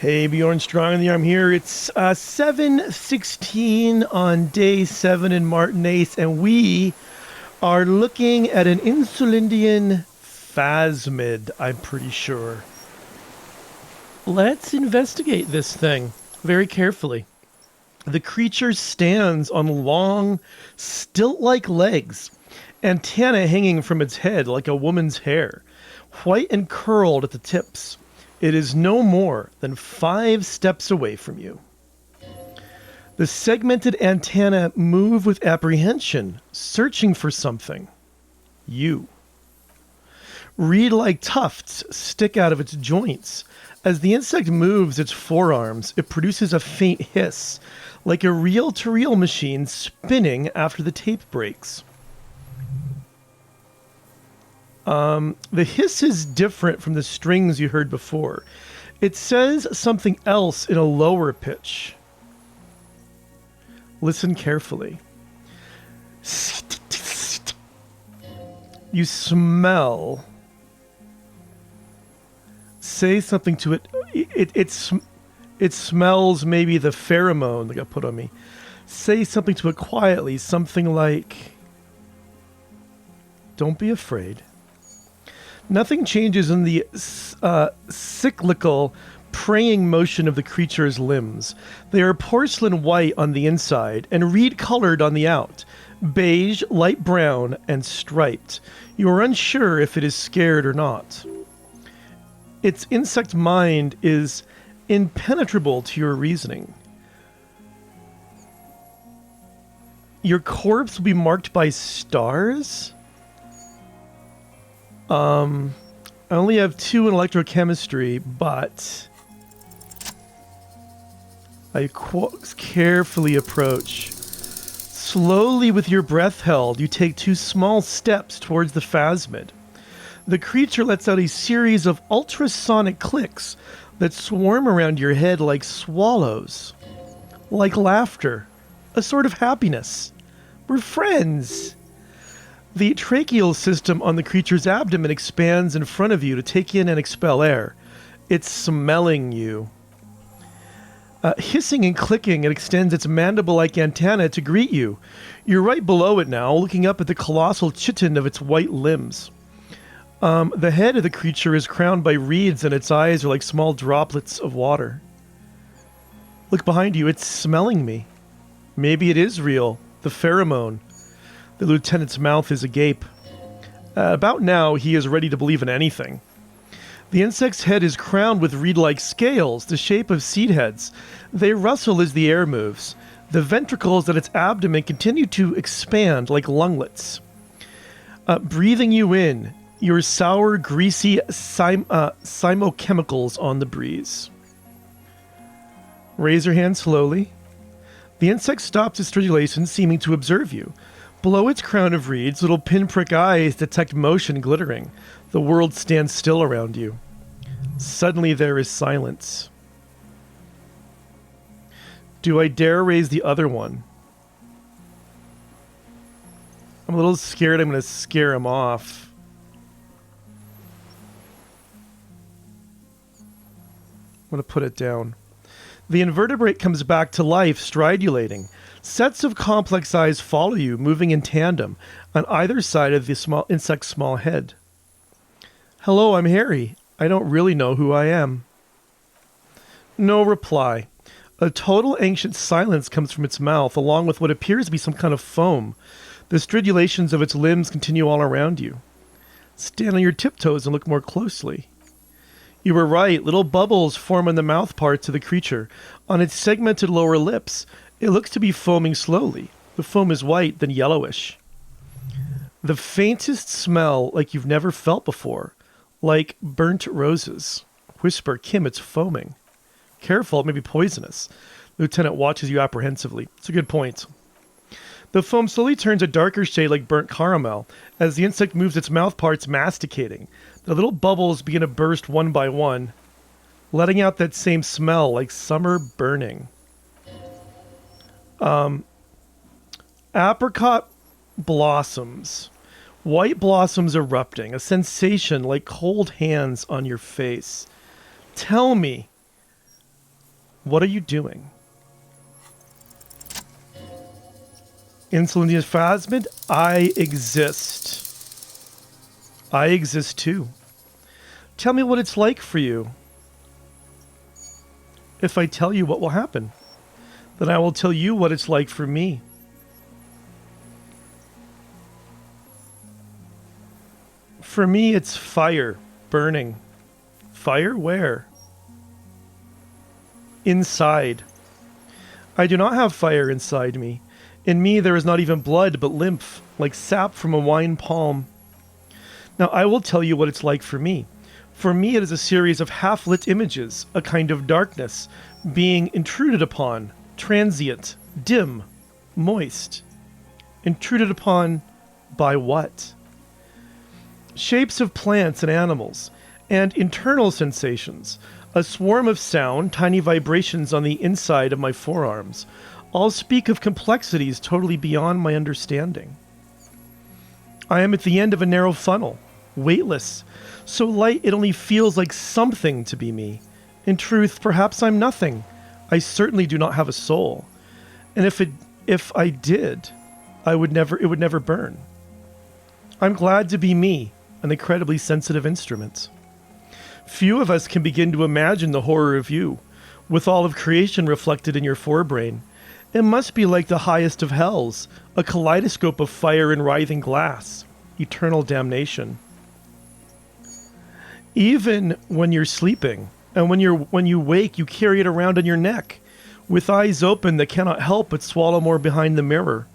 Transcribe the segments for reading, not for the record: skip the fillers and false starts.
Hey, Bjorn, Strongndarm here. It's 7:16 on day 7 in Martinaise, and we are looking at an Insulindian Phasmid, I'm pretty sure. Let's investigate this thing very carefully. The creature stands on long, stilt-like legs, antennae hanging from its head like a woman's hair, white and curled at the tips. It is no more than 5 steps away from you. The segmented antennae move with apprehension, searching for something. You. Reed-like tufts stick out of its joints. As the insect moves its forearms, it produces a faint hiss, like a reel-to-reel machine spinning after the tape breaks. The hiss is different from the strings you heard before. It says something else in a lower pitch. Listen carefully. You smell. Say something to it. It smells maybe the pheromone that got put on me. Say something to it quietly. Something like, don't be afraid. Nothing changes in the cyclical, praying motion of the creature's limbs. They are porcelain white on the inside and reed-colored on the out, beige, light brown, and striped. You are unsure if it is scared or not. Its insect mind is impenetrable to your reasoning. Your corpse will be marked by stars? I only have 2 in electrochemistry, but I carefully approach. Slowly, with your breath held, you take 2 small steps towards the Phasmid. The creature lets out a series of ultrasonic clicks that swarm around your head like swallows. Like laughter. A sort of happiness. We're friends. The tracheal system on the creature's abdomen expands in front of you to take in and expel air. It's smelling you. Hissing and clicking, it extends its mandible-like antennae to greet you. You're right below it now, looking up at the colossal chitin of its white limbs. The head of the creature is crowned by reeds, and its eyes are like small droplets of water. Look behind you, it's smelling me. Maybe it is real. The pheromone. The lieutenant's mouth is agape. About now, he is ready to believe in anything. The insect's head is crowned with reed-like scales, the shape of seed heads. They rustle as the air moves. The ventricles at its abdomen continue to expand like lunglets. Breathing you in, your sour, greasy cymochemicals on the breeze. Raise your hand slowly. The insect stops its stridulation, seeming to observe you. Below its crown of reeds, little pinprick eyes detect motion glittering. The world stands still around you. Suddenly there is silence. Do I dare raise the other one? I'm a little scared I'm going to scare him off. I'm going to put it down. The invertebrate comes back to life, stridulating. Sets of complex eyes follow you, moving in tandem, on either side of the insect's small head. Hello, I'm Harry. I don't really know who I am. No reply. A total ancient silence comes from its mouth, along with what appears to be some kind of foam. The stridulations of its limbs continue all around you. Stand on your tiptoes and look more closely. You were right. Little bubbles form on the mouth parts of the creature. On its segmented lower lips, it looks to be foaming slowly. The foam is white, then yellowish. The faintest smell like you've never felt before. Like burnt roses. Whisper, Kim, it's foaming. Careful, it may be poisonous. The lieutenant watches you apprehensively. It's a good point. The foam slowly turns a darker shade like burnt caramel as the insect moves its mouth parts masticating. The little bubbles begin to burst one by one, letting out that same smell like summer burning. Apricot blossoms. White blossoms erupting, a sensation like cold hands on your face. Tell me, What are you doing? Insulindian Phasmid, I exist. I exist too. Tell me what it's like for you. If I tell you what will happen, then I will tell you what it's like for me. For me, it's fire burning. Fire where? Inside. I do not have fire inside me. In me, there is not even blood, but lymph, like sap from a wine palm. Now, I will tell you what it's like for me. For me, it is a series of half-lit images, a kind of darkness, being intruded upon, transient, dim, moist. Intruded upon by what? Shapes of plants and animals, and internal sensations, a swarm of sound, tiny vibrations on the inside of my forearms, all speak of complexities totally beyond my understanding. I am at the end of a narrow funnel, weightless, so light it only feels like something to be me. In truth, perhaps I'm nothing. I certainly do not have a soul. And if I did, it would never burn. I'm glad to be me, an incredibly sensitive instrument. Few of us can begin to imagine the horror of you, with all of creation reflected in your forebrain. It must be like the highest of hells, a kaleidoscope of fire and writhing glass, eternal damnation. Even when you're sleeping, and when you wake, you carry it around on your neck, with eyes open that cannot help but swallow more behind the mirror.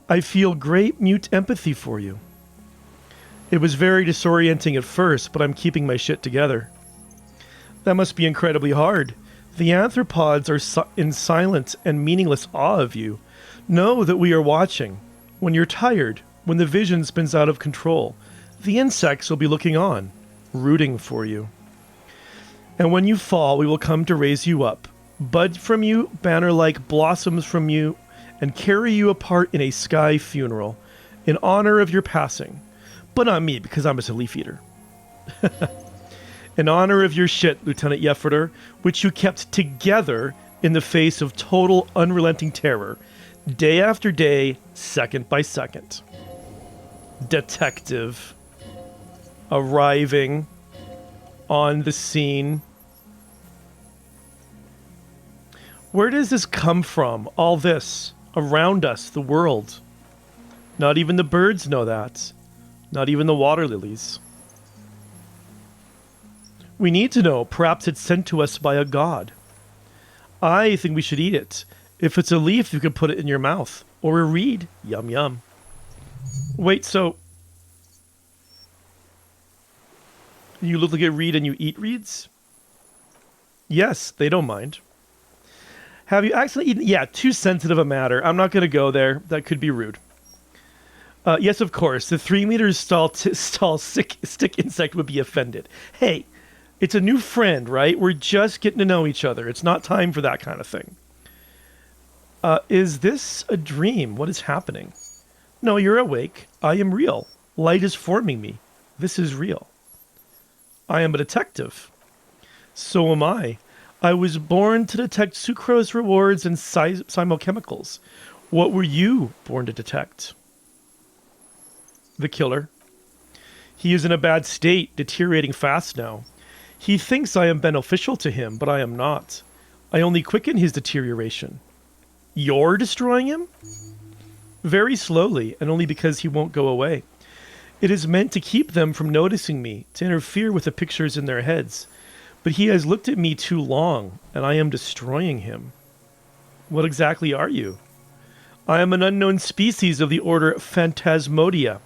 I feel great mute empathy for you. It was very disorienting at first, but I'm keeping my shit together. That must be incredibly hard. The anthropods are in silent and meaningless awe of you. Know that we are watching. When you're tired, when the vision spins out of control, the insects will be looking on, rooting for you. And when you fall, we will come to raise you up, bud from you, banner-like blossoms from you, and carry you apart in a sky funeral, in honor of your passing. But not me, because I'm just a leaf eater. In honor of your shit, Lieutenant Yefferter, which you kept together in the face of total unrelenting terror, day after day, second by second. Detective. Arriving on the scene. Where does this come from? All this around us, the world. Not even the birds know that. Not even the water lilies. We need to know. Perhaps it's sent to us by a god. I think we should eat it. If it's a leaf, you can put it in your mouth. Or a reed. Yum yum. Wait, so... you look like a reed and you eat reeds? Yes, they don't mind. Have you actually eaten... yeah, too sensitive a matter. I'm not going to go there. That could be rude. Yes, of course. The 3 meters tall stick insect would be offended. Hey, it's a new friend, right? We're just getting to know each other. It's not time for that kind of thing. Is this a dream? What is happening? No, you're awake. I am real. Light is forming me. This is real. I am a detective. So am I. I was born to detect sucrose rewards and cymochemicals. What were you born to detect? The killer. He is in a bad state, deteriorating fast now. He thinks I am beneficial to him, but I am not. I only quicken his deterioration. You're destroying him? Very slowly, and only because he won't go away. It is meant to keep them from noticing me, to interfere with the pictures in their heads. But he has looked at me too long, and I am destroying him. What exactly are you? I am an unknown species of the order Phantasmodia,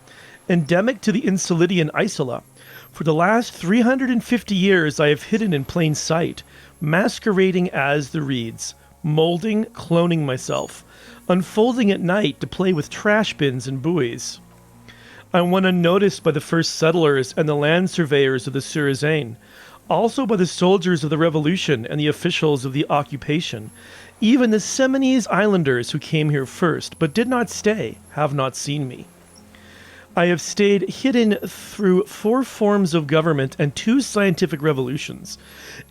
endemic to the Insulindian Isola. For the last 350 years I have hidden in plain sight, masquerading as the reeds, molding, cloning myself, unfolding at night to play with trash bins and buoys. I went unnoticed by the first settlers and the land surveyors of the Surizane, also by the soldiers of the Revolution and the officials of the occupation. Even the Seminese islanders who came here first, but did not stay, have not seen me. I have stayed hidden through 4 forms of government and 2 scientific revolutions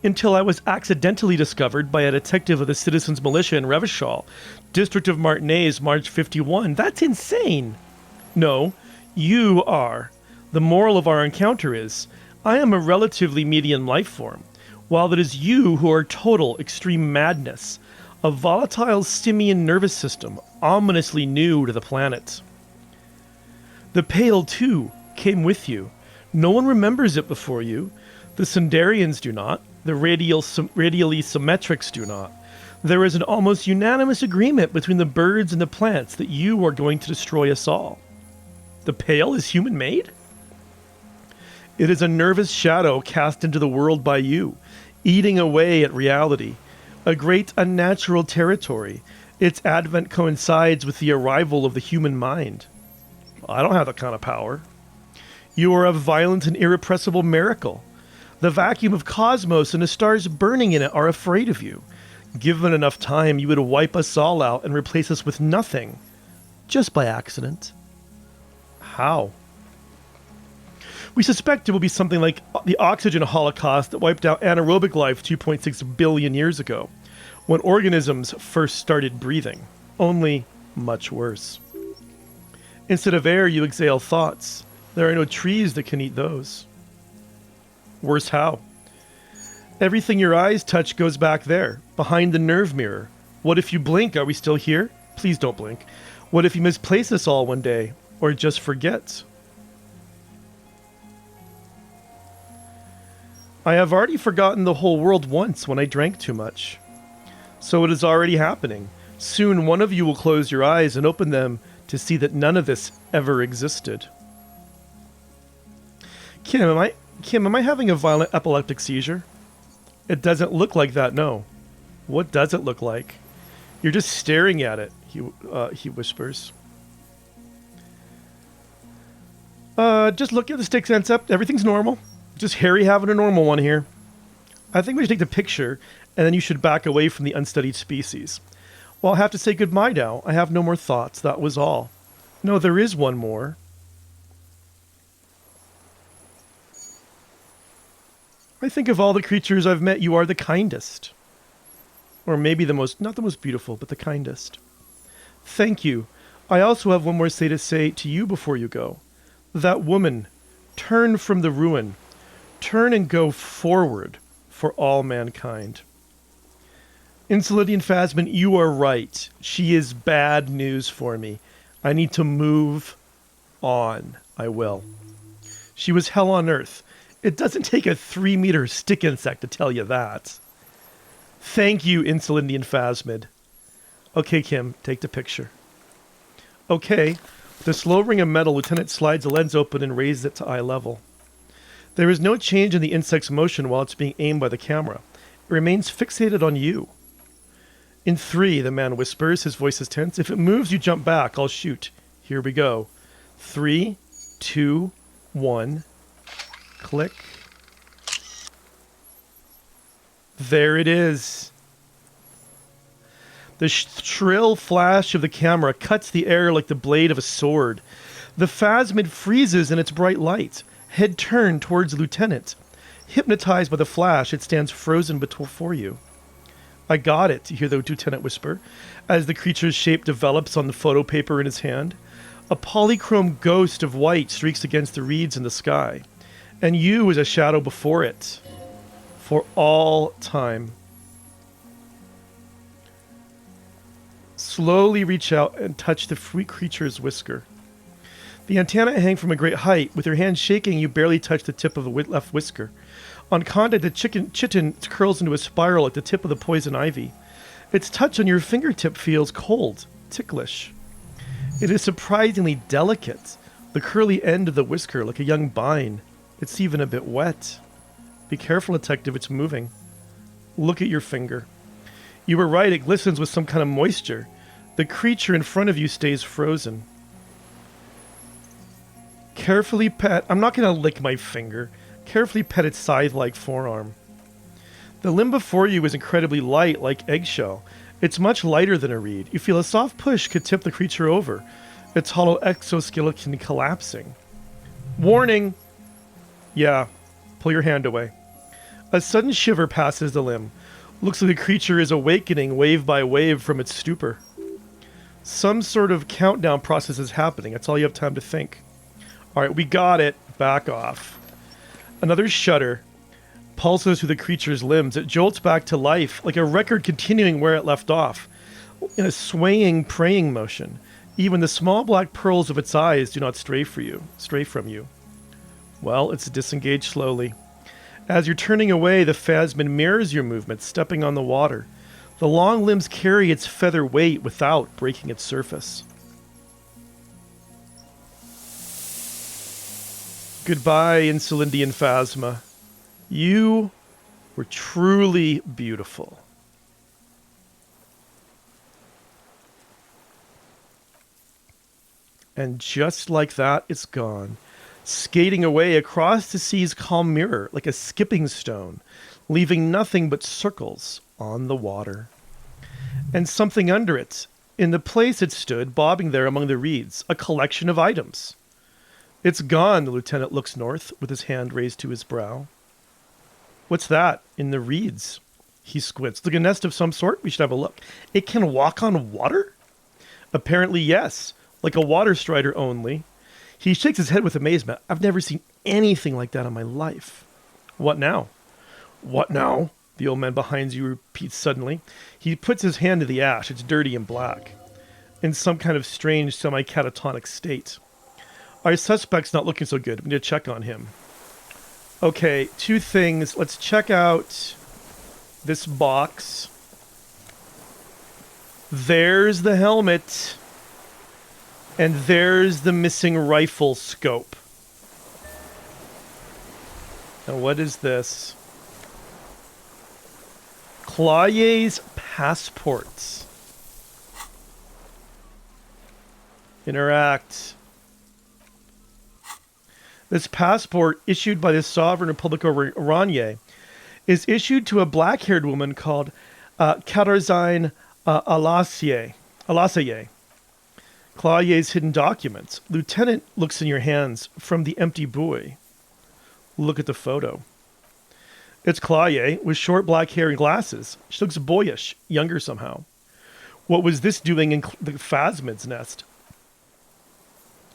until I was accidentally discovered by a detective of the Citizens Militia in Revachol, District of Martinez, March 51. That's insane. No, you are. The moral of our encounter is, I am a relatively median life form, while it is you who are total extreme madness, a volatile simian nervous system ominously new to the planet. The Pale, too, came with you. No one remembers it before you. The Sundarians do not. The radially symmetrics do not. There is an almost unanimous agreement between the birds and the plants that you are going to destroy us all. The Pale is human-made? It is a nervous shadow cast into the world by you, eating away at reality. A great unnatural territory. Its advent coincides with the arrival of the human mind. I don't have that kind of power. You are a violent and irrepressible miracle. The vacuum of cosmos and the stars burning in it are afraid of you. Given enough time, you would wipe us all out and replace us with nothing. Just by accident. How? We suspect it will be something like the oxygen holocaust that wiped out anaerobic life 2.6 billion years ago, when organisms first started breathing. Only much worse. Instead of air, you exhale thoughts. There are no trees that can eat those. Worse how? Everything your eyes touch goes back there, behind the nerve mirror. What if you blink? Are we still here? Please don't blink. What if you misplace us all one day, or just forget? I have already forgotten the whole world once when I drank too much. So it is already happening. Soon one of you will close your eyes and open them to see that none of this ever existed. Kim, am I having a violent epileptic seizure? It doesn't look like that, no. What does it look like? You're just staring at it, he whispers. Just look at the stick sense up. Everything's normal. Just Harry having a normal one here. I think we should take the picture, and then you should back away from the unstudied species. Well, I'll have to say goodbye now. I have no more thoughts. That was all. No, there is one more. I think of all the creatures I've met, you are the kindest. Or maybe the most, not the most beautiful, but the kindest. Thank you. I also have one more to say to you before you go. That woman, turn from the ruin. Turn and go forward for all mankind. Insulindian Phasmid, you are right. She is bad news for me. I need to move on. I will. She was hell on earth. It doesn't take a 3-meter stick insect to tell you that. Thank you, Insulindian Phasmid. Okay, Kim, take the picture. Okay. With a slow ring of metal, Lieutenant slides the lens open and raises it to eye level. There is no change in the insect's motion while it's being aimed by the camera. It remains fixated on you. In 3, the man whispers, his voice is tense. If it moves, you jump back. I'll shoot. Here we go. 3, 2, 1. Click. There it is. The shrill flash of the camera cuts the air like the blade of a sword. The Phasmid freezes in its bright light, head turned towards the lieutenant. Hypnotized by the flash, it stands frozen before you. I got it, you hear the lieutenant whisper, as the creature's shape develops on the photo paper in his hand. A polychrome ghost of white streaks against the reeds in the sky, and you as a shadow before it. For all time. Slowly reach out and touch the free creature's whisker. The antennae hang from a great height. With your hand shaking, you barely touch the tip of the left whisker. On contact, the chitin curls into a spiral at the tip of the poison ivy. Its touch on your fingertip feels cold, ticklish. It is surprisingly delicate, the curly end of the whisker like a young vine. It's even a bit wet. Be careful, detective, it's moving. Look at your finger. You were right, it glistens with some kind of moisture. The creature in front of you stays frozen. Carefully pet... I'm not going to lick my finger. Carefully pet its scythe-like forearm. The limb before you is incredibly light, like eggshell. It's much lighter than a reed. You feel a soft push could tip the creature over. its hollow exoskeleton collapsing. Warning! Yeah, pull your hand away. A sudden shiver passes the limb. Looks like the creature is awakening wave by wave from its stupor. Some sort of countdown process is happening. That's all you have time to think. Alright, we got it. Back off. Another shudder pulses through the creature's limbs. It jolts back to life, like a record continuing where it left off, in a swaying, praying motion. Even the small black pearls of its eyes do not stray from you. Well, it's disengaged slowly. As you're turning away, the Phasmid mirrors your movements, stepping on the water. The long limbs carry its feather weight without breaking its surface. Goodbye, Insulindian Phasma. You were truly beautiful. And just like that, it's gone, skating away across the sea's calm mirror like a skipping stone, leaving nothing but circles on the water. And something under it, in the place it stood, bobbing there among the reeds, a collection of items. It's gone, the lieutenant looks north, with his hand raised to his brow. What's that, in the reeds? He squints. Like a nest of some sort? We should have a look. It can walk on water? Apparently, yes. Like a water strider only. He shakes his head with amazement. I've never seen anything like that in my life. What now? What now? The old man behind you repeats suddenly. He puts his hand to the ash. It's dirty and black, in some kind of strange semi-catatonic state. Our suspect's not looking so good. We need to check on him. Okay, two things. Let's check out this box. There's the helmet. And there's the missing rifle scope. Now what is this? Clawye's passports. Interact. This passport, issued by the Sovereign Republic of Oranje, is issued to a black-haired woman called Katarzyne Alassier. Clawye's hidden documents. Lieutenant looks in your hands from the empty buoy. Look at the photo. It's Clawye with short black hair and glasses. She looks boyish, younger somehow. What was this doing in the Phasmid's nest?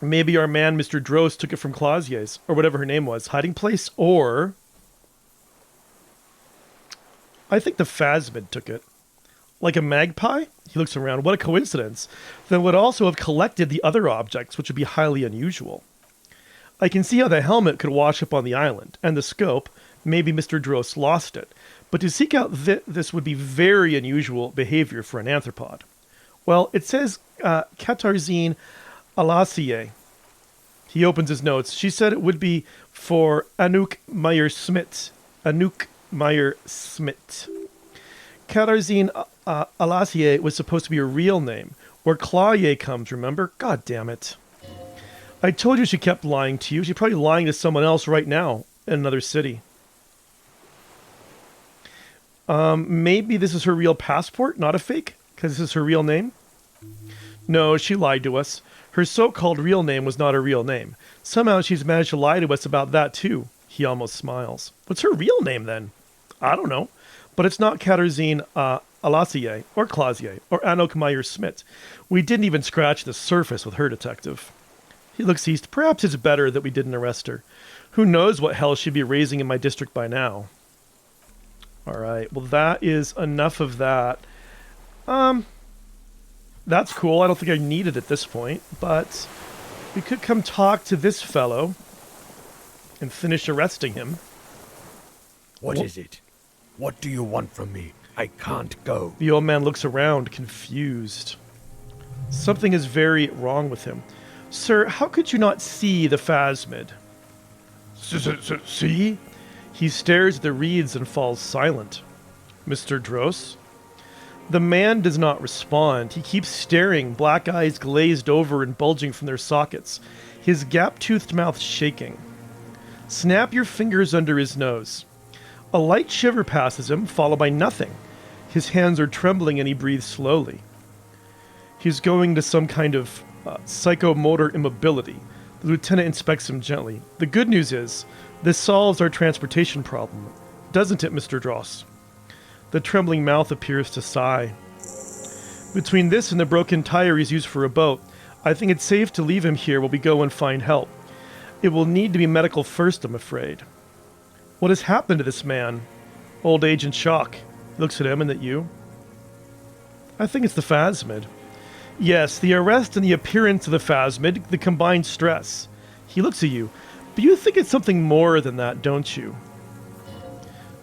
Maybe our man, Mr. Dross, took it from Clawye's, or whatever her name was, hiding place, or... I think the Phasmid took it. Like a magpie? He looks around. What a coincidence. Then would also have collected the other objects, which would be highly unusual. I can see how the helmet could wash up on the island, and the scope, maybe Mr. Dross lost it. But to seek out this would be very unusual behavior for an anthropod. Well, it says Katarzyne Alassier. He opens his notes. She said it would be for Anouk Meyer-Smit. Anouk Meyer-Smit. Katarzyne Alassier was supposed to be a real name. Where Clawye comes, remember? God damn it. I told you she kept lying to you. She's probably lying to someone else right now in another city. Maybe this is her real passport, not a fake? Because this is her real name? No, she lied to us. Her so-called real name was not her real name. Somehow she's managed to lie to us about that too. He almost smiles. What's her real name then? I don't know. But it's not Katarzyne Alassier, or Clawye, or Anouk Meyer-Smit. We didn't even scratch the surface with her detective. He looks east. Perhaps it's better that we didn't arrest her. Who knows what hell she'd be raising in my district by now. Alright, well that is enough of that. That's cool. I don't think I need it at this point, but we could come talk to this fellow and finish arresting him. What is it? What do you want from me? I can't go. The old man looks around, confused. Something is very wrong with him. Sir, how could you not see the Phasmid? See? He stares at the reeds and falls silent. Mr. Dross? The man does not respond. He keeps staring, black eyes glazed over and bulging from their sockets, his gap-toothed mouth shaking. Snap your fingers under his nose. A light shiver passes him, followed by nothing. His hands are trembling and he breathes slowly. He's going to some kind of psychomotor immobility. The lieutenant inspects him gently. The good news is, this solves our transportation problem. Doesn't it, Mr. Dross? The trembling mouth appears to sigh. Between this and the broken tire he's used for a boat, I think it's safe to leave him here while we go and find help. It will need to be medical first, I'm afraid. What has happened to this man? Old age and shock. He looks at him and at you. I think it's the Phasmid. Yes, the arrest and the appearance of the Phasmid, the combined stress. He looks at you, but you think it's something more than that, don't you?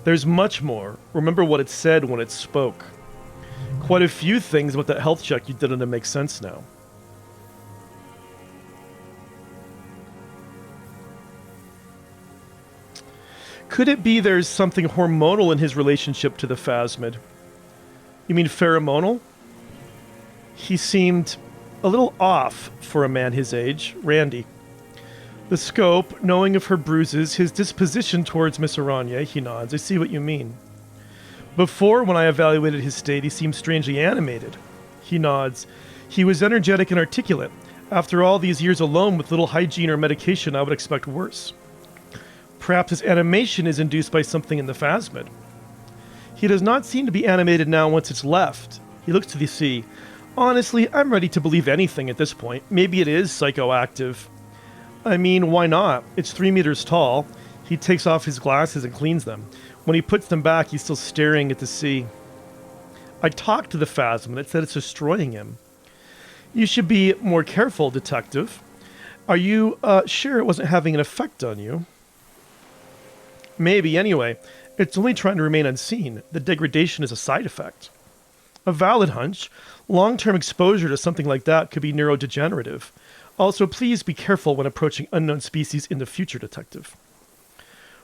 There's much more. Remember what it said when it spoke. Quite a few things about that health check you did on him make sense now. Could it be there's something hormonal in his relationship to the Phasmid? You mean pheromonal? He seemed a little off for a man his age, Randy. The scope, knowing of her bruises, his disposition towards Miss Aranya, he nods. I see what you mean. Before, when I evaluated his state, he seemed strangely animated. He nods. He was energetic and articulate. After all these years alone with little hygiene or medication, I would expect worse. Perhaps his animation is induced by something in the Phasmid. He does not seem to be animated now once it's left. He looks to the sea. Honestly, I'm ready to believe anything at this point. Maybe it is psychoactive. I mean, why not? It's 3 meters tall. He takes off his glasses and cleans them. When he puts them back, he's still staring at the sea. I talked to the Phasmid. It said it's destroying him. You should be more careful, detective. Are you sure it wasn't having an effect on you? Maybe, anyway. It's only trying to remain unseen. The degradation is a side effect. A valid hunch. Long-term exposure to something like that could be neurodegenerative. Also, please be careful when approaching unknown species in the future, detective.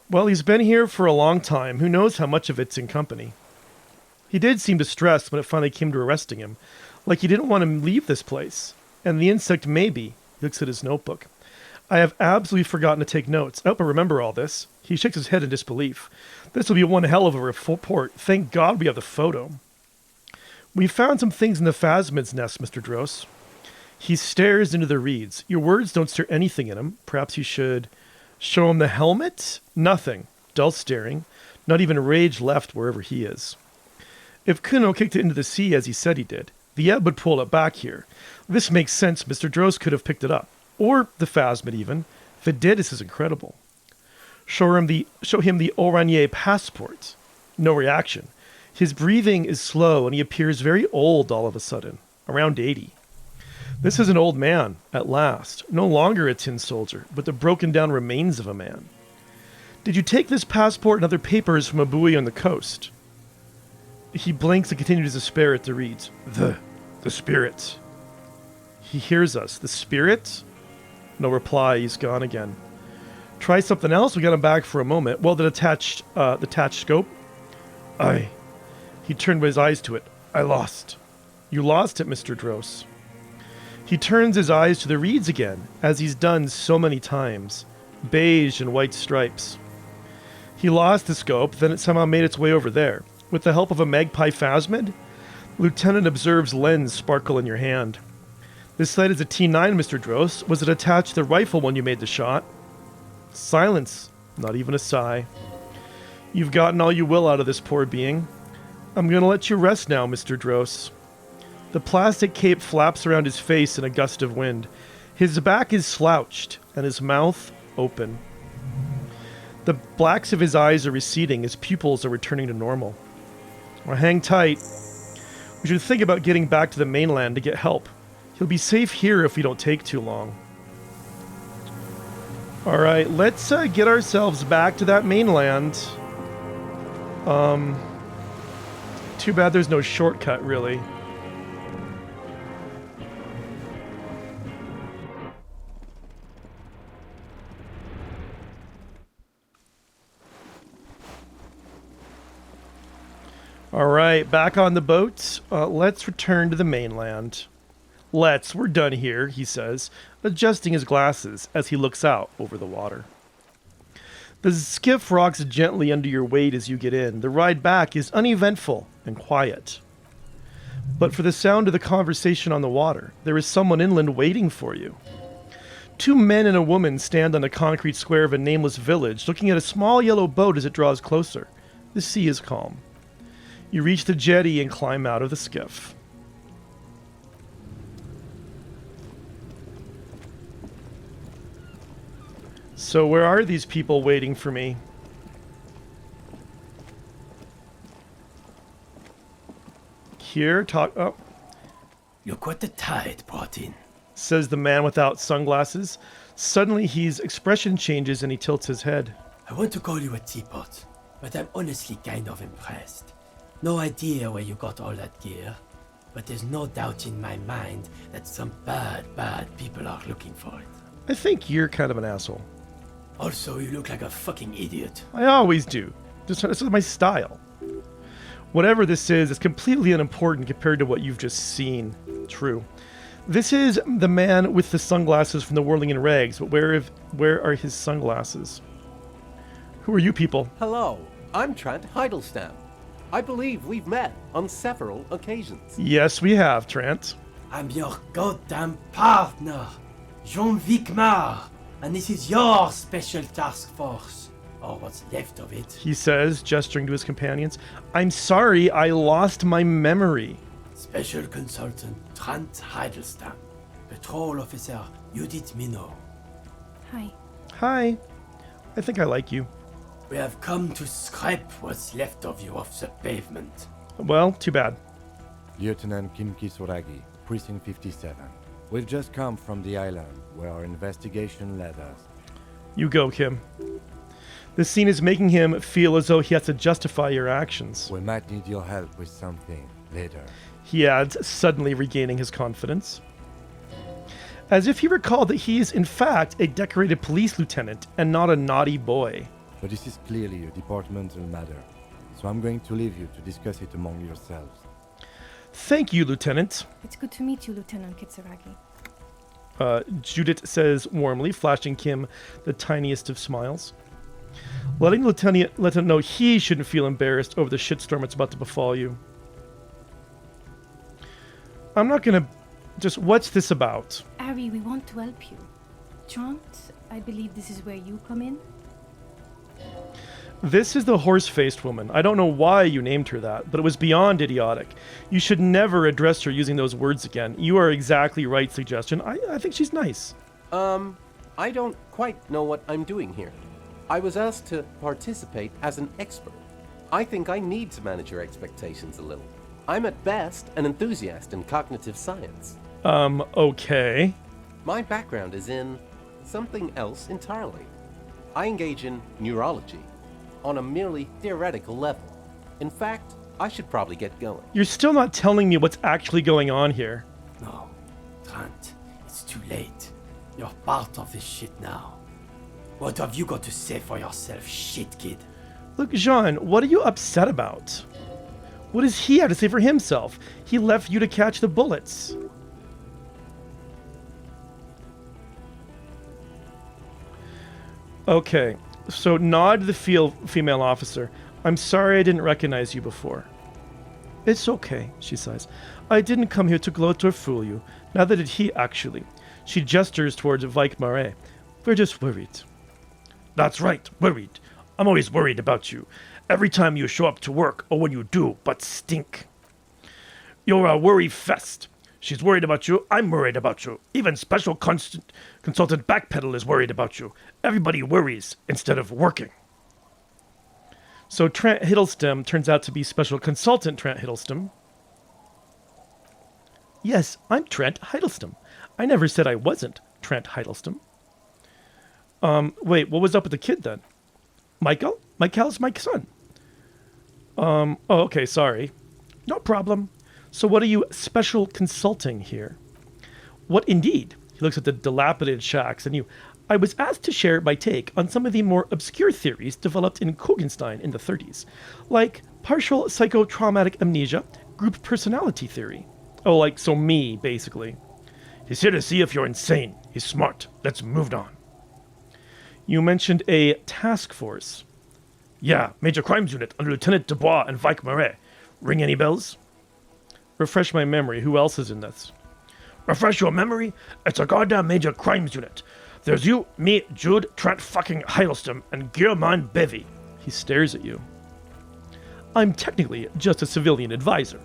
Well, he's been here for a long time. Who knows how much of it's in company? He did seem distressed when it finally came to arresting him. Like he didn't want to leave this place. And the insect maybe. He looks at his notebook. I have absolutely forgotten to take notes. I hope I remember all this. He shakes his head in disbelief. This will be one hell of a report. Thank God we have the photo. We found some things in the Phasmid's nest, Mr. Dross. He stares into the reeds. Your words don't stir anything in him. Perhaps you should show him the helmet? Nothing. Dull staring. Not even rage left wherever he is. If Kuno kicked it into the sea as he said he did, the ebb would pull it back here. This makes sense. Mr. Dross could have picked it up. Or the Phasmid even. If it did, this is incredible. Show him the Oranje passport. No reaction. His breathing is slow and he appears very old all of a sudden. Around 80. This is an old man, at last. No longer a tin soldier, but the broken down remains of a man. Did you take this passport and other papers from a buoy on the coast? He blinks and continues to stare at the reeds. The spirit. He hears us. The spirit? No reply. He's gone again. Try something else. We got him back for a moment. Well, the detached scope. He turned his eyes to it. I lost. You lost it, Mr. Dross. He turns his eyes to the reeds again, as he's done so many times. Beige and white stripes. He lost the scope, then it somehow made its way over there. With the help of a magpie Phasmid, Lieutenant observes lens sparkle in your hand. This sight is a T9, Mr. Dross. Was it attached to the rifle when you made the shot? Silence. Not even a sigh. You've gotten all you will out of this poor being. I'm going to let you rest now, Mr. Dross. The plastic cape flaps around his face in a gust of wind. His back is slouched, and his mouth open. The blacks of his eyes are receding, his pupils are returning to normal. Well, hang tight. We should think about getting back to the mainland to get help. He'll be safe here if we don't take too long. Alright, let's get ourselves back to that mainland. Too bad there's no shortcut, really. Alright, back on the boat. Let's return to the mainland. We're done here, he says, adjusting his glasses as he looks out over the water. The skiff rocks gently under your weight as you get in. The ride back is uneventful and quiet. but for the sound of the conversation on the water. There is someone inland waiting for you. Two men and a woman stand on the concrete square of a nameless village, looking at a small yellow boat as it draws closer. The sea is calm. You reach the jetty and climb out of the skiff. So where are these people waiting for me? Here, talk. Oh, Look what the tide brought in. says the man without sunglasses. Suddenly, his expression changes and he tilts his head. I want to call you a teapot, but I'm honestly kind of impressed. No idea where you got all that gear, but there's no doubt in my mind that some bad people are looking for it. I think you're kind of an asshole. Also, you look like a fucking idiot. I always do. This is my style. Whatever this is, it's completely unimportant compared to what you've just seen. True. This is the man with the sunglasses from the Whirling in Rags, but where are his sunglasses? Who are you people? Hello, I'm Trent Heidelstein. I believe we've met on several occasions. Yes, we have, Trent. I'm your goddamn partner, Jean Vicmar, and this is your special task force, or what's left of it. He says, gesturing to his companions. I'm sorry, I lost my memory. Special Consultant Trent Heidelstein, Patrol Officer Judith Minot. Hi. Hi. I think I like you. We have come to scrape what's left of you off the pavement. Well, too bad. Lieutenant Kimki Soragi, Precinct 57. We've just come from the island where our investigation led us. You go, Kim. This scene is making him feel as though he has to justify your actions. We might need your help with something later. He adds, suddenly regaining his confidence. As if he recalled that he is, in fact, a decorated police lieutenant and not a naughty boy. But this is clearly a departmental matter, so I'm going to leave you to discuss it among yourselves. Thank you, Lieutenant. It's good to meet you, Lieutenant Kitsuragi. Judith says warmly, flashing Kim the tiniest of smiles. Letting the lieutenant let him know he shouldn't feel embarrassed over the shitstorm that's about to befall you. I'm not gonna... Just, what's this about? Ari, we want to help you. Trant, I believe this is where you come in. This is the horse-faced woman. I don't know why you named her that, but it was beyond idiotic. You should never address her using those words again. You are exactly right, Suggestion. I think she's nice. I don't quite know what I'm doing here. I was asked to participate as an expert. I think I need to manage your expectations a little. I'm at best an enthusiast in cognitive science. Okay. My background is in something else entirely. I engage in neurology on a merely theoretical level. In fact, I should probably get going. You're still not telling me what's actually going on here. No, Trent, it's too late. You're part of this shit now. What have you got to say for yourself, shit kid? Look, Jean, what are you upset about? What does he have to say for himself? He left you to catch the bullets. Okay, so nod to the female officer. I'm sorry I didn't recognize you before. It's okay, she sighs. I didn't come here to gloat or fool you. Neither did he, actually. She gestures towards Vike Marais. We're just worried. That's right, worried. I'm always worried about you. Every time you show up to work, or when you do, but stink. You're a worry fest. She's worried about you, I'm worried about you. Even Special Consultant Backpedal is worried about you. Everybody worries instead of working. So Trent Hiddleston turns out to be Special Consultant Trent Hiddleston. Yes, I'm Trent Hiddleston. I never said I wasn't Trent Hiddleston. Wait, what was up with the kid then? Michael? Michael's my son. Oh, okay, sorry. No problem. So what are you special consulting here? What indeed? He looks at the dilapidated shacks and you. I was asked to share my take on some of the more obscure theories developed in Kogenstein in the 30s, like partial psychotraumatic amnesia, group personality theory. Oh, like, so me, basically. He's here to see if you're insane. He's smart. Let's move on. You mentioned a task force. Yeah, Major Crimes Unit under Lieutenant Dubois and Vike Marais. Ring any bells? Refresh my memory. Who else is in this? Refresh your memory? It's a goddamn major crimes unit. There's you, me, Jude, Trent fucking Heilston, and Gearmine Bevy. He stares at you. I'm technically just a civilian advisor.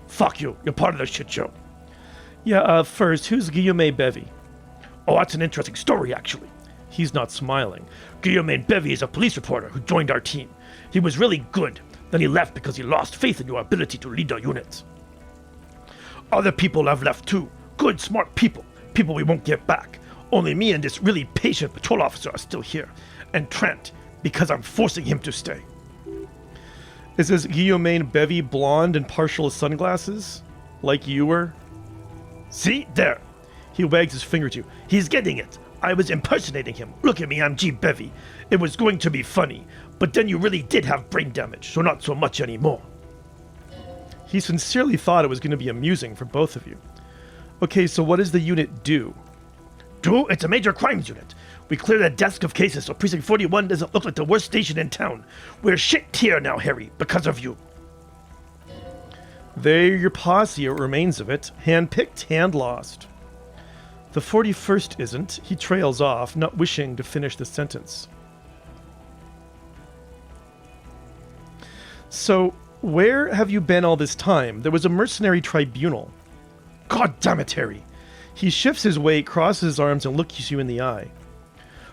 Fuck you. You're part of the shit show. Yeah, first, who's Guillaume Bevy? Oh, that's an interesting story, actually. He's not smiling. Guillaume Bevy is a police reporter who joined our team. He was really good. Then he left because he lost faith in your ability to lead our unit. Other people have left too. Good, smart people. People we won't get back. Only me and this really patient patrol officer are still here. And Trent, because I'm forcing him to stay. Is this Guillaume Bevy blonde and partial sunglasses? Like you were? See? There. He wags his finger at you. He's getting it. I was impersonating him. Look at me, I'm G. Bevy. It was going to be funny. But then you really did have brain damage, so not so much anymore. He sincerely thought it was going to be amusing for both of you. Okay, so what does the unit do? It's a major crimes unit. We clear the desk of cases so Precinct 41 doesn't look like the worst station in town. We're shit tier now, Harry, because of you. They're your posse, or remains of it. Hand-picked, hand-lost. The 41st isn't. He trails off, not wishing to finish the sentence. So, where have you been all this time? There was a mercenary tribunal. God damn it, Harry. He shifts his weight, crosses his arms, and looks you in the eye.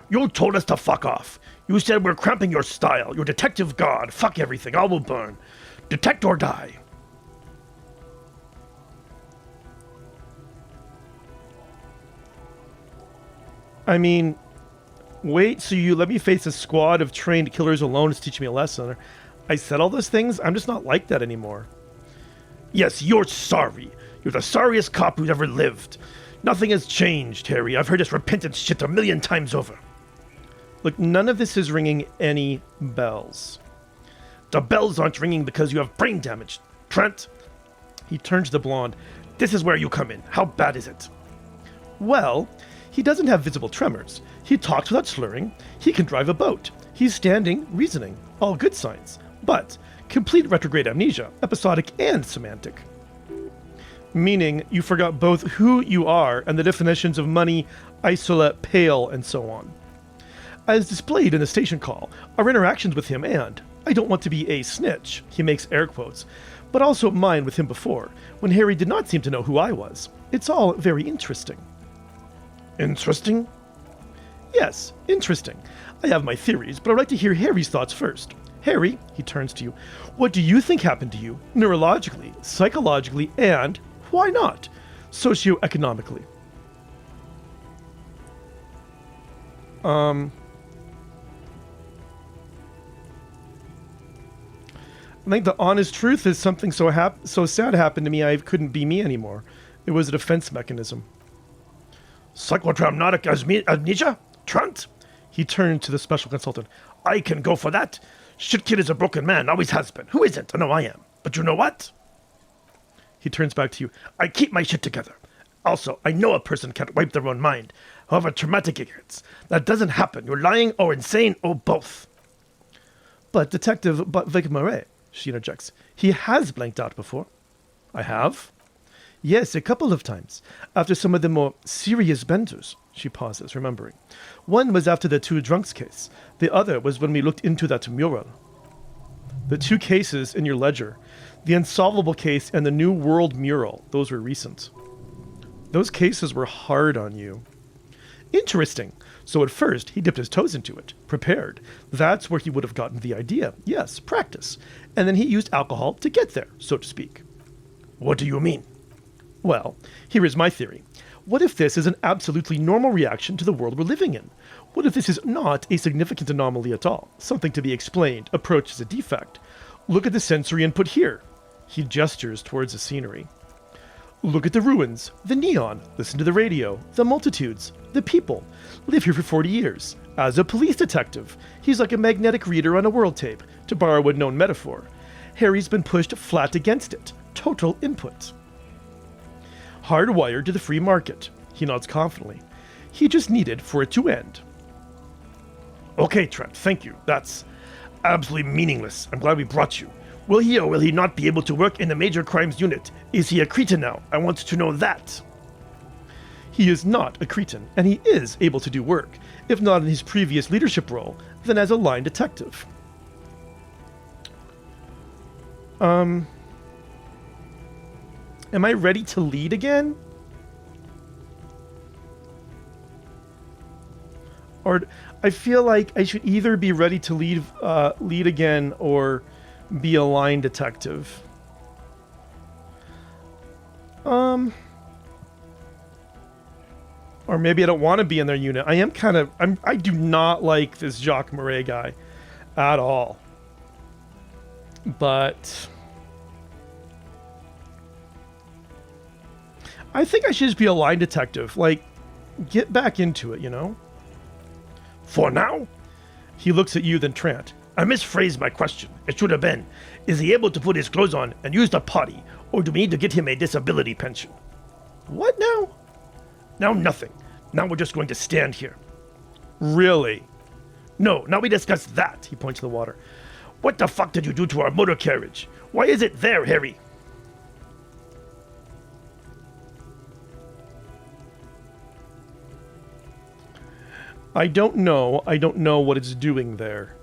You told us to fuck off. You said we're cramping your style. You're detective god. Fuck everything. All will burn. Detect or die. I mean, wait, so you let me face a squad of trained killers alone to teach me a lesson? I said all those things? I'm just not like that anymore. Yes, you're sorry. You're the sorriest cop who's ever lived. Nothing has changed, Harry. I've heard this repentance shit 1,000,000 times over. Look, none of this is ringing any bells. The bells aren't ringing because you have brain damage. Trent. He turns to the blonde. This is where you come in. How bad is it? Well, he doesn't have visible tremors. He talks without slurring. He can drive a boat. He's standing, reasoning. All good signs. But complete retrograde amnesia, episodic and semantic. Meaning you forgot both who you are and the definitions of money, isolate, pale, and so on. As displayed in the station call, our interactions with him and, I don't want to be a snitch, he makes air quotes, but also mine with him before, when Harry did not seem to know who I was. It's all very interesting. Interesting? Yes, interesting. I have my theories, but I'd like to hear Harry's thoughts first. Harry, he turns to you, what do you think happened to you, neurologically, psychologically, and, why not, socioeconomically? I think the honest truth is something so sad happened to me I couldn't be me anymore. It was a defense mechanism. Psychotraumatic amnesia? Trent? He turned to the special consultant. I can go for that. Shit kid is a broken man, always has been. Who isn't? I know I am. But you know what? He turns back to you. I keep my shit together. Also, I know a person can't wipe their own mind, however traumatic it gets. That doesn't happen. You're lying or insane or both. But Detective Vicmaret, she interjects, he has blanked out before. I have? Yes, a couple of times. After some of the more serious benders. She pauses, remembering. One was after the two drunks case. The other was when we looked into that mural. The two cases in your ledger, the Unsolvable case and the New World mural, those were recent. Those cases were hard on you. Interesting. So at first, he dipped his toes into it, prepared. That's where he would have gotten the idea. Yes, practice. And then he used alcohol to get there, so to speak. What do you mean? Well, here is my theory. What if this is an absolutely normal reaction to the world we're living in? What if this is not a significant anomaly at all? Something to be explained, approached as a defect. Look at the sensory input here. He gestures towards the scenery. Look at the ruins, the neon, listen to the radio, the multitudes, the people. Live here for 40 years. As a police detective, he's like a magnetic reader on a world tape, to borrow a known metaphor. Harry's been pushed flat against it. Total input. Hardwired to the free market. He nods confidently. He just needed for it to end. Okay, Trent, thank you. That's absolutely meaningless. I'm glad we brought you. Will he or will he not be able to work in the major crimes unit? Is he a Cretan now? I want to know that. He is not a Cretan, and he is able to do work, if not in his previous leadership role, then as a line detective. Am I ready to lead again? Or I feel like I should either be ready to lead again or be a line detective. Or maybe I don't want to be in their unit. I do not like this Jacques Marais guy at all. But I think I should just be a line detective. Like, get back into it, you know? For now? He looks at you, then Trant. I misphrased my question. It should have been, is he able to put his clothes on and use the potty, or do we need to get him a disability pension? What now? Now nothing. Now we're just going to stand here. Really? No, now we discuss that, he points to the water. What the fuck did you do to our motor carriage? Why is it there, Harry? I don't know. I don't know what it's doing there.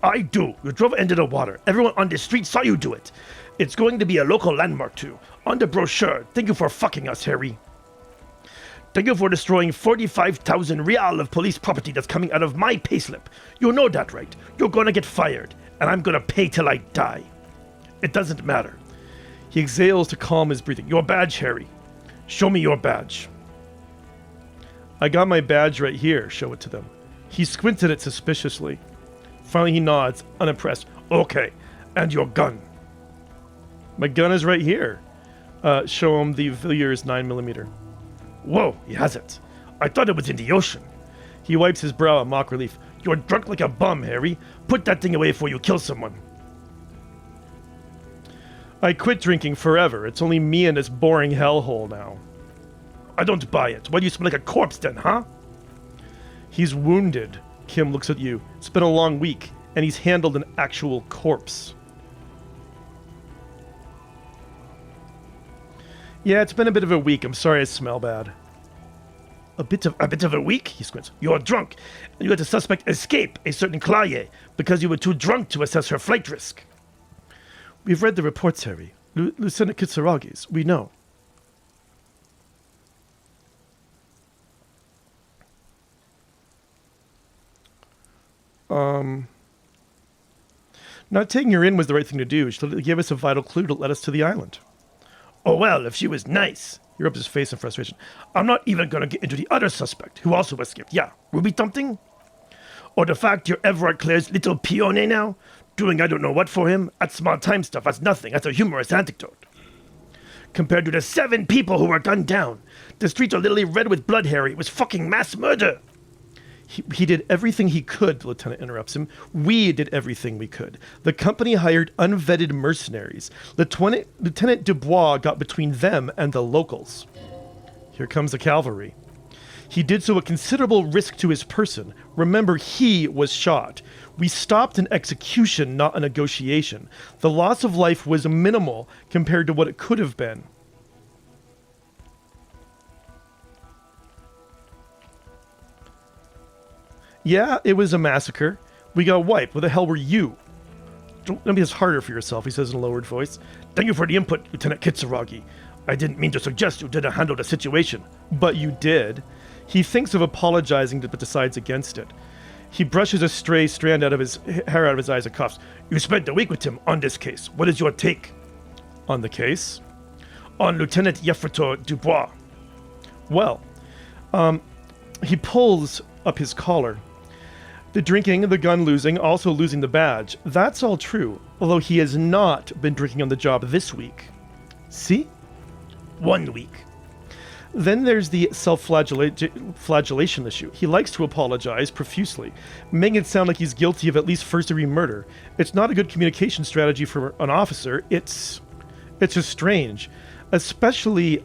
I do. You drove into the water. Everyone on the street saw you do it. It's going to be a local landmark too. On the brochure. Thank you for fucking us, Harry. Thank you for destroying 45,000 real of police property that's coming out of my payslip. You know that, right? You're gonna get fired, and I'm gonna pay till I die. It doesn't matter. He exhales to calm his breathing. Your badge, Harry. Show me your badge. I got my badge right here. Show it to them. He squints at it suspiciously. Finally, he nods, unimpressed. Okay, and your gun. My gun is right here. Show him the Villiers 9mm. Whoa, he has it. I thought it was in the ocean. He wipes his brow in mock relief. You're drunk like a bum, Harry. Put that thing away before you kill someone. I quit drinking forever. It's only me and this boring hellhole now. I don't buy it. Why do you smell like a corpse then, huh? He's wounded. Kim looks at you. It's been a long week, and he's handled an actual corpse. Yeah, it's been a bit of a week. I'm sorry I smell bad. A bit of a week? He squints. You're drunk, and you let the suspect escape, a certain Claye, because you were too drunk to assess her flight risk. We've read the reports, Harry. Lieutenant Kitsaragi's. We know. Not taking her in was the right thing to do. She gave us a vital clue to let us to the island. Oh well, if she was nice. He rubs his face in frustration. I'm not even gonna get into the other suspect, who also escaped. Yeah, Ruby Thumping? Or the fact you're Everard Clare's little peone now? Doing I don't know what for him? That's small time stuff, that's nothing, that's a humorous anecdote. Compared to the 7 people who were gunned down. The streets are literally red with blood, Harry. It was fucking mass murder. He did everything he could, the lieutenant interrupts him. We did everything we could. The company hired unvetted mercenaries. Lieutenant Dubois got between them and the locals. Here comes the cavalry. He did so at considerable risk to his person. Remember, he was shot. We stopped an execution, not a negotiation. The loss of life was minimal compared to what it could have been. Yeah, it was a massacre. We got wiped. What the hell were you? Don't make this harder for yourself, he says in a lowered voice. Thank you for the input, Lieutenant Kitsaragi. I didn't mean to suggest you didn't handle the situation. But you did. He thinks of apologizing, but decides against it. He brushes a stray strand out of his hair out of his eyes and coughs. You spent a week with him on this case. What is your take? On the case? On Lieutenant Yefretor Dubois. Well, he pulls up his collar. The drinking, the gun losing, also losing the badge. That's all true, although he has not been drinking on the job this week. See? 1 week. Then there's the self-flagellation issue. He likes to apologize profusely, making it sound like he's guilty of at least first-degree murder. It's not a good communication strategy for an officer. It's just strange, especially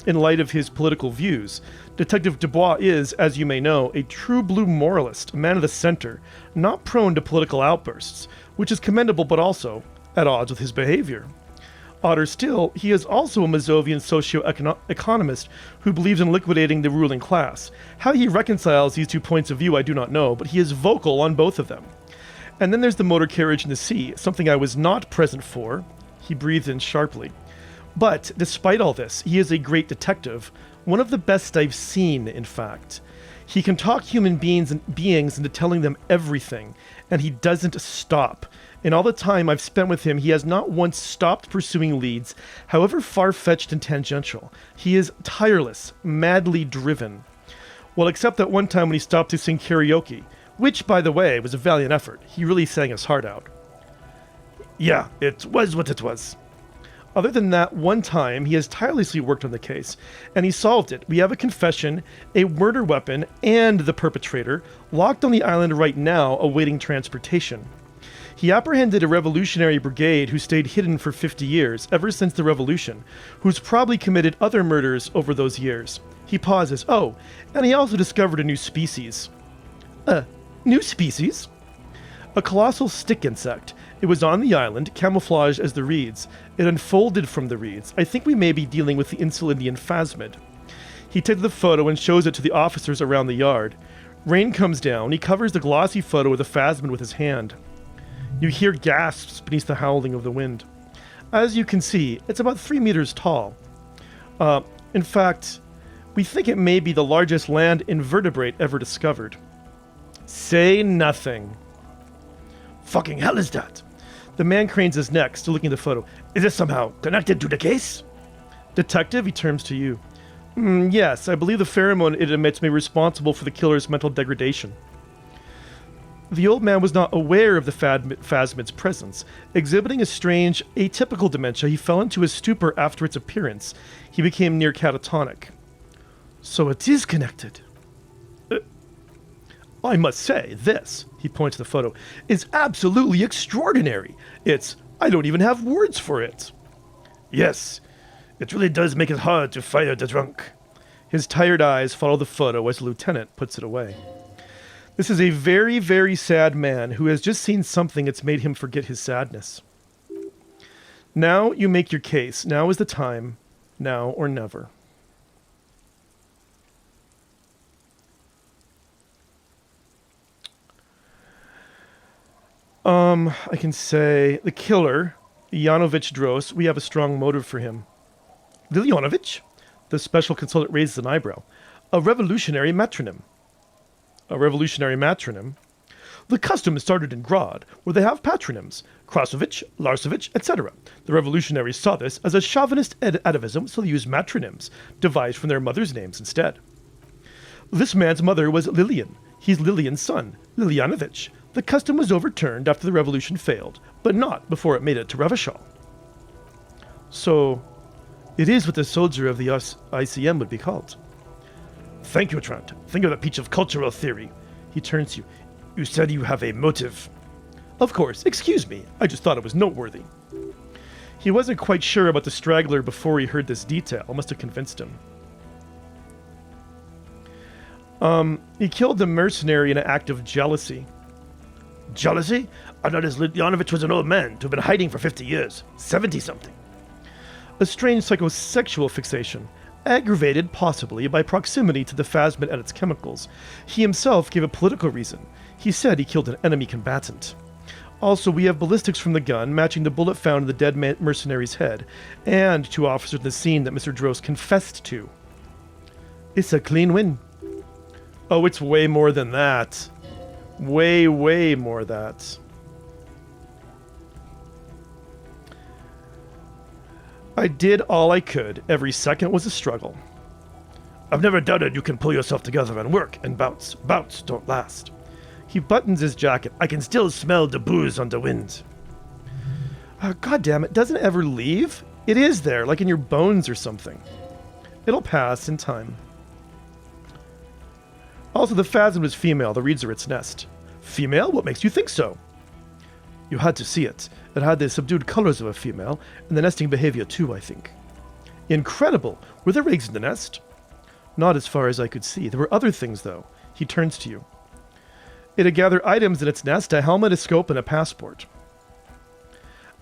in light of his political views. Detective Dubois is, as you may know, a true blue moralist, a man of the center, not prone to political outbursts, which is commendable but also at odds with his behavior. Odder still, he is also a Mazovian socio-economist who believes in liquidating the ruling class. How he reconciles these 2 points of view I do not know, but he is vocal on both of them. And then there's the motor carriage in the sea, something I was not present for. He breathed in sharply. But, despite all this, he is a great detective, one of the best I've seen, in fact. He can talk human beings into telling them everything, and he doesn't stop. In all the time I've spent with him, he has not once stopped pursuing leads, however far-fetched and tangential. He is tireless, madly driven. Well, except that one time when he stopped to sing karaoke, which, by the way, was a valiant effort. He really sang his heart out. Yeah, it was what it was. Other than that one time, he has tirelessly worked on the case, and he solved it. We have a confession, a murder weapon, and the perpetrator locked on the island right now, awaiting transportation. He apprehended a revolutionary brigade who stayed hidden for 50 years, ever since the revolution, who's probably committed other murders over those years. He pauses. Oh, and he also discovered a new species. New species? A colossal stick insect. It was on the island, camouflaged as the reeds. It unfolded from the reeds. I think we may be dealing with the Insulindian Phasmid. He takes the photo and shows it to the officers around the yard. Rain comes down. He covers the glossy photo of the Phasmid with his hand. You hear gasps beneath the howling of the wind. As you can see, it's about 3 meters tall. In fact, we think it may be the largest land invertebrate ever discovered. Say nothing. Fucking hell is that? The man cranes his neck, still looking at the photo. Is this somehow connected to the case? Detective, he turns to you. Yes, I believe the pheromone it emits may be responsible for the killer's mental degradation. The old man was not aware of the Phasmid's presence. Exhibiting a strange, atypical dementia, he fell into a stupor after its appearance. He became near catatonic. So it is connected. I must say, this, he points to the photo, is absolutely extraordinary. I don't even have words for it. Yes, it really does make it hard to fire the drunk. His tired eyes follow the photo as the lieutenant puts it away. This is a very, very sad man who has just seen something that's made him forget his sadness. Now you make your case. Now is the time. Now or never. I can say the killer, Yanovich Dros, we have a strong motive for him. Lilyanovich? The special consultant raises an eyebrow. A revolutionary metronym. A revolutionary matronym? The custom started in Grad, where they have patronyms. Krasovich, Larsovich, etc. The revolutionaries saw this as a chauvinist atavism, so they used matronyms, devised from their mother's names instead. This man's mother was Lilian. He's Lilian's son, Lilyanovich. The custom was overturned after the revolution failed, but not before it made it to Revachol. So, it is what the soldier of the ICM would be called. Thank you, Trent. Think of the peach of cultural theory. He turns to you. You said you have a motive. Of course, excuse me. I just thought it was noteworthy. He wasn't quite sure about the straggler before he heard this detail. It must have convinced him. He killed the mercenary in an act of jealousy. Jealousy? I noticed Lilyanovich was an old man to have been hiding for 50 years. 70-something. A strange psychosexual fixation, aggravated possibly by proximity to the Phasmid and its chemicals. He himself gave a political reason. He said he killed an enemy combatant. Also, we have ballistics from the gun matching the bullet found in the dead mercenary's head, and 2 officers in the scene that Mr. Dros confessed to. It's a clean win. Oh, it's way more than that. Way, way more that. I did all I could. Every second was a struggle. I've never doubted you can pull yourself together and work and bounce. Bounce don't last. He buttons his jacket. I can still smell the booze on the wind. God damn it, doesn't it ever leave? It is there, like in your bones or something. It'll pass in time. Also, the Phasmid was female. The reeds are its nest. Female? What makes you think so? You had to see it. It had the subdued colors of a female, and the nesting behavior too, I think. Incredible! Were there eggs in the nest? Not as far as I could see. There were other things, though. He turns to you. It had gathered items in its nest, a helmet, a scope, and a passport.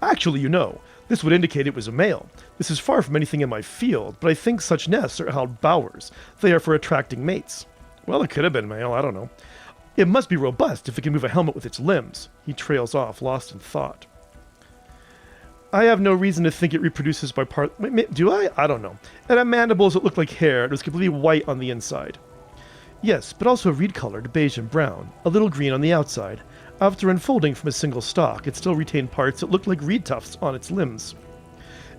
Actually, you know, this would indicate it was a male. This is far from anything in my field, but I think such nests are held bowers. They are for attracting mates. Well, it could have been male, I don't know. It must be robust if it can move a helmet with its limbs. He trails off, lost in thought. I have no reason to think it reproduces by part... Wait, do I? I don't know. It had mandibles that looked like hair. It was completely white on the inside. Yes, but also reed-colored, beige and brown. A little green on the outside. After unfolding from a single stalk, it still retained parts that looked like reed tufts on its limbs.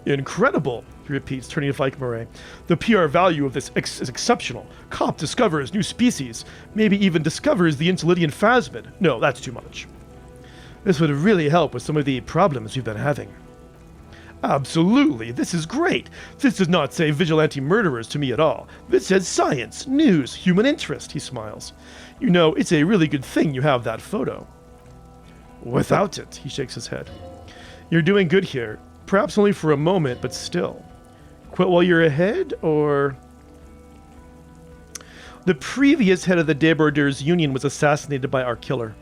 Incredible, he repeats, turning to Vicmarais. The PR value of this is exceptional. Cop discovers new species. Maybe even discovers the Insulindian Phasmid. No, that's too much. This would really help with some of the problems we've been having. Absolutely, this is great. This does not say vigilante murderers to me at all. This says science, news, human interest, he smiles. You know, it's a really good thing you have that photo. Without it, he shakes his head. You're doing good here. Perhaps only for a moment, but still. Quit while you're ahead, or... The previous head of the Débordeurs Union was assassinated by our killer.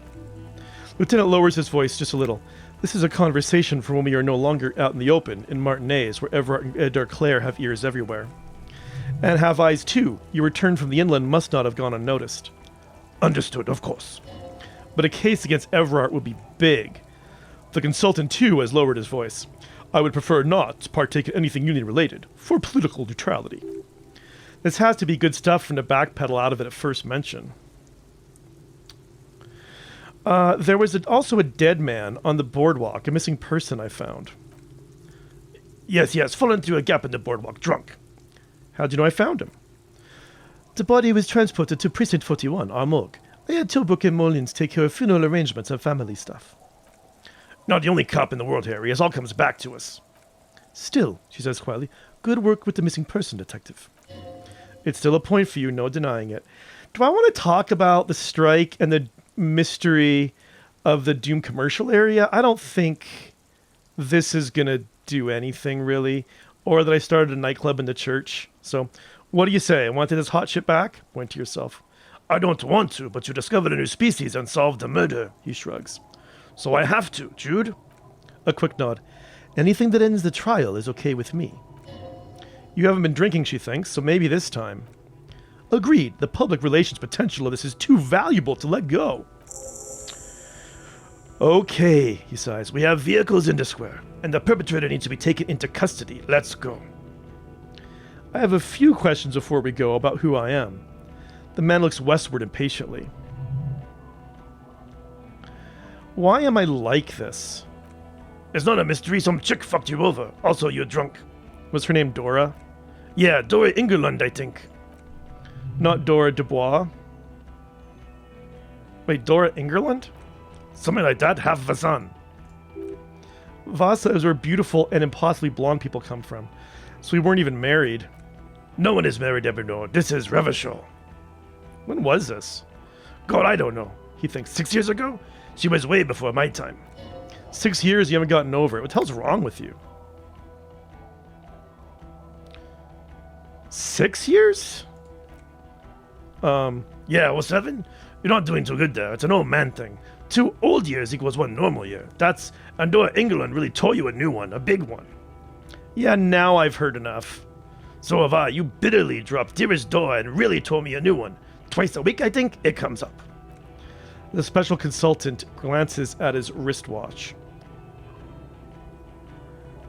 Lieutenant lowers his voice just a little. This is a conversation for when we are no longer out in the open, in Martinez, where Everard and Darclair have ears everywhere. And have eyes too. Your return from the inland must not have gone unnoticed. Understood, of course. But a case against Everard would be big. The consultant too has lowered his voice. I would prefer not to partake in anything union-related, for political neutrality. This has to be good stuff from the backpedal out of it at first mention. There was also a dead man on the boardwalk, a missing person I found. Yes, fallen through a gap in the boardwalk, drunk. How'd you know I found him? The body was transported to Precinct 41, our morgue. I had Tilbrook and Mullins take care of funeral arrangements and family stuff. Not the only cop in the world, Harry. It all comes back to us. Still, she says quietly, good work with the missing person detective. It's still a point for you, no denying it. Do I want to talk about the strike and the mystery of the Doom commercial area? I don't think this is going to do anything, really. Or that I started a nightclub in the church. So, what do you say? Want this hot shit back? Point to yourself. I don't want to, but you discovered a new species and solved the murder, he shrugs. So I have to, Jude. A quick nod. Anything that ends the trial is okay with me. You haven't been drinking, she thinks, so maybe this time. Agreed. The public relations potential of this is too valuable to let go. Okay, he sighs. We have vehicles in the square, and the perpetrator needs to be taken into custody. Let's go. I have a few questions before we go about who I am. The man looks westward impatiently. Why am I like this? It's not a mystery. Some chick fucked you over. Also, you're drunk. Was her name Dora? Yeah, Dora Ingerlund, I think. Not Dora Dubois? Wait, Dora Ingerlund? Something like that. Half of a son. Vasa is where beautiful and impossibly blonde people come from. So we weren't even married. No one is married ever, no. This is Revachol. When was this? God, I don't know. He thinks 6 years ago? She was way before my time. 6 years, you haven't gotten over it. What the hell's wrong with you? 6 years? Yeah, well, 7? You're not doing too good there. It's an old man thing. 2 old years equals 1 normal year. And Dora England really tore you a new one, a big one. Yeah, now I've heard enough. So have I. You bitterly dropped Dearest Dora and really tore me a new one. Twice a week, I think, it comes up. The special consultant glances at his wristwatch.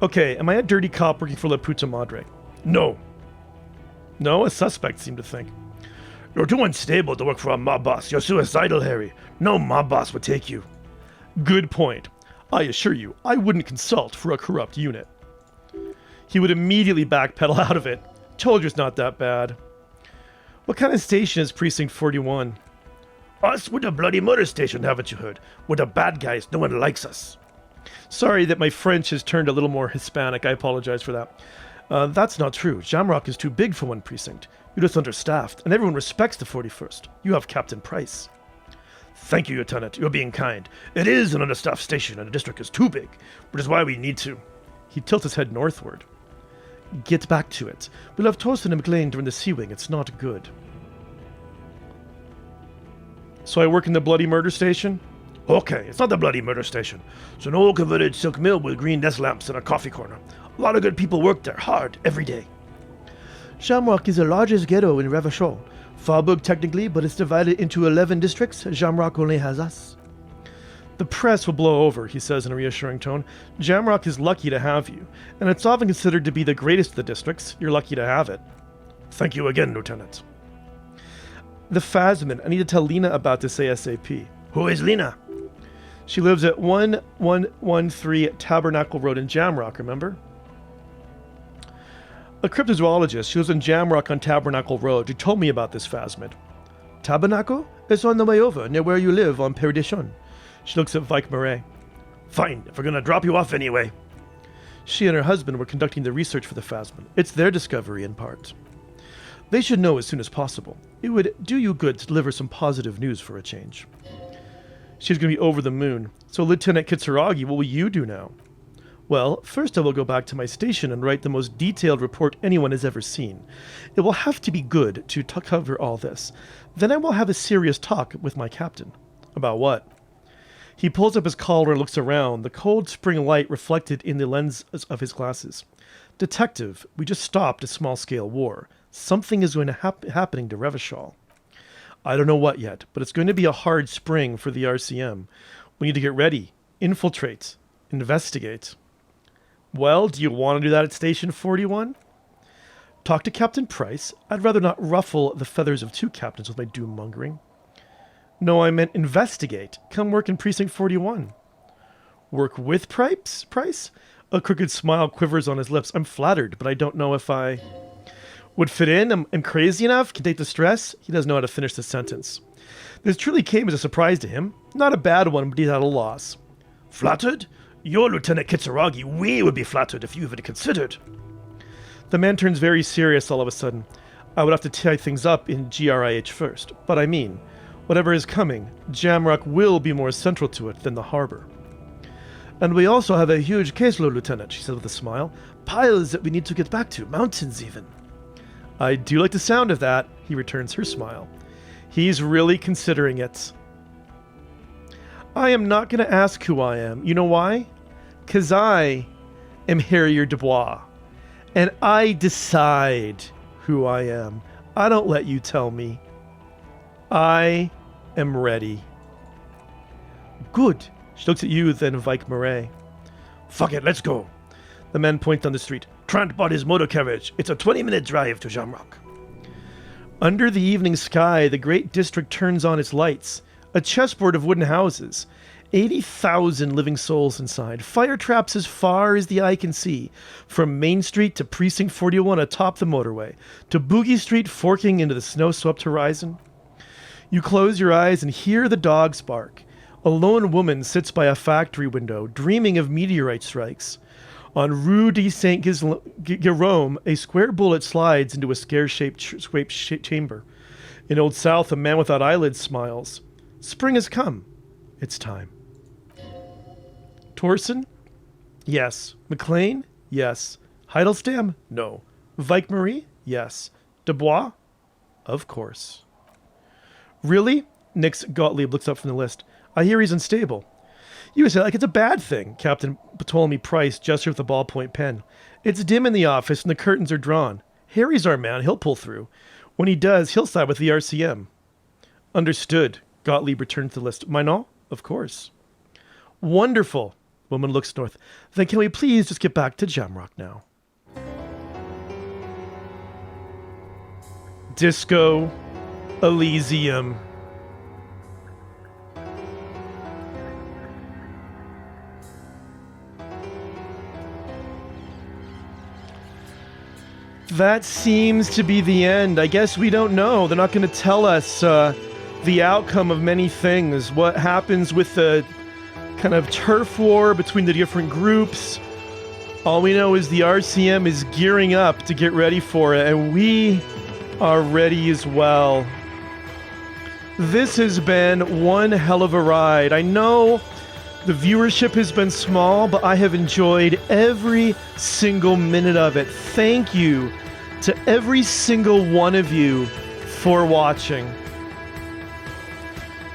Okay, am I a dirty cop working for La Puta Madre? No. No, a suspect seemed to think. You're too unstable to work for a mob boss. You're suicidal, Harry. No mob boss would take you. Good point. I assure you, I wouldn't consult for a corrupt unit. He would immediately backpedal out of it. Told you it's not that bad. What kind of station is Precinct 41? Us with a bloody murder station, haven't you heard? We're the bad guys. No one likes us. Sorry that my French has turned a little more Hispanic. I apologize for that. That's not true. Jamrock is too big for one precinct. You're just understaffed, and everyone respects the 41st. You have Captain Price. Thank you, Lieutenant. You're being kind. It is an understaffed station, and the district is too big, which is why we need to. He tilts his head northward. Get back to it. We'll have Torsten and McLean during the Sea Wing. It's not good. So I work in the bloody murder station? Okay, it's not the bloody murder station. It's an old converted silk mill with green desk lamps and a coffee corner. A lot of good people work there, hard, every day. Shamrock is the largest ghetto in Revachol. Faubourg technically, but it's divided into 11 districts. Shamrock only has us. The press will blow over, he says in a reassuring tone. Jamrock is lucky to have you, and it's often considered to be the greatest of the districts. You're lucky to have it. Thank you again, Lieutenant. The Phasmid. I need to tell Lena about this ASAP. Who is Lena? She lives at 1113 Tabernacle Road in Jamrock, remember? A cryptozoologist. She lives in Jamrock on Tabernacle Road. She told me about this Phasmid. Tabernacle? It's on the way over, near where you live, on Perdition. She looks at Vike Murray. Fine, if we're gonna drop you off anyway. She and her husband were conducting the research for the Phasmid. It's their discovery, in part. They should know as soon as possible. It would do you good to deliver some positive news for a change. She's going to be over the moon. So, Lieutenant Kitsuragi, what will you do now? Well, first I will go back to my station and write the most detailed report anyone has ever seen. It will have to be good to cover all this. Then I will have a serious talk with my captain. About what? He pulls up his collar and looks around, the cold spring light reflected in the lens of his glasses. Detective, we just stopped a small-scale war. Something is going to happening to Revachol. I don't know what yet, but it's going to be a hard spring for the RCM. We need to get ready, infiltrate, investigate. Well, do you want to do that at Station 41? Talk to Captain Price. I'd rather not ruffle the feathers of two captains with my doom-mongering. No, I meant investigate. Come work in Precinct 41. Work with Price? A crooked smile quivers on his lips. I'm flattered, but I don't know if I would fit in. I'm crazy enough, can take the stress. He doesn't know how to finish the sentence. This truly came as a surprise to him. Not a bad one, but he's at a loss. Flattered? You're Lieutenant Kitsuragi. We would be flattered if you even considered. The man turns very serious all of a sudden. I would have to tie things up in GRIH first, but I mean, whatever is coming, Jamrock will be more central to it than the harbor. And we also have a huge caseload, Lieutenant, she said with a smile. Piles that we need to get back to, mountains even. I do like the sound of that, he returns her smile. He's really considering it. I am not going to ask who I am. You know why? 'Cause I am Harrier Dubois. And I decide who I am. I don't let you tell me. I am ready. Good. She looks at you, then Vike Murray. Fuck it, let's go. The men point down the street. Trant bought his motor carriage. It's a 20-minute drive to Jamrock. Under the evening sky, the great district turns on its lights. A chessboard of wooden houses. 80,000 living souls inside. Fire traps as far as the eye can see. From Main Street to Precinct 41 atop the motorway. To Boogie Street forking into the snow-swept horizon. You close your eyes and hear the dogs bark. A lone woman sits by a factory window, dreaming of meteorite strikes. On Rue de Saint-Guillaume, a square bullet slides into a scare-shaped chamber. In Old South, a man without eyelids smiles. Spring has come. It's time. Torsen? Yes. McLean? Yes. Heidelstamm? No. Vike Marie? Yes. Dubois? Of course. Really? Nix Gottlieb looks up from the list. I hear he's unstable. You say like it's a bad thing, Captain Ptolemy Price gestured with a ballpoint pen. It's dim in the office and the curtains are drawn. Harry's our man. He'll pull through. When he does, he'll side with the RCM. Understood. Gottlieb returned to the list. Manon? Of course. Wonderful. Woman looks north. Then can we please just get back to Jamrock now? Disco Elysium. That seems to be the end. I guess we don't know. They're not going to tell us the outcome of many things. What happens with the kind of turf war between the different groups. All we know is the RCM is gearing up to get ready for it, and we are ready as well. This has been one hell of a ride. I know the viewership has been small, but I have enjoyed every single minute of it. Thank you to every single one of you for watching.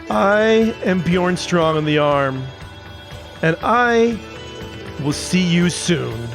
I am Bjorn Strong on the arm, and I will see you soon.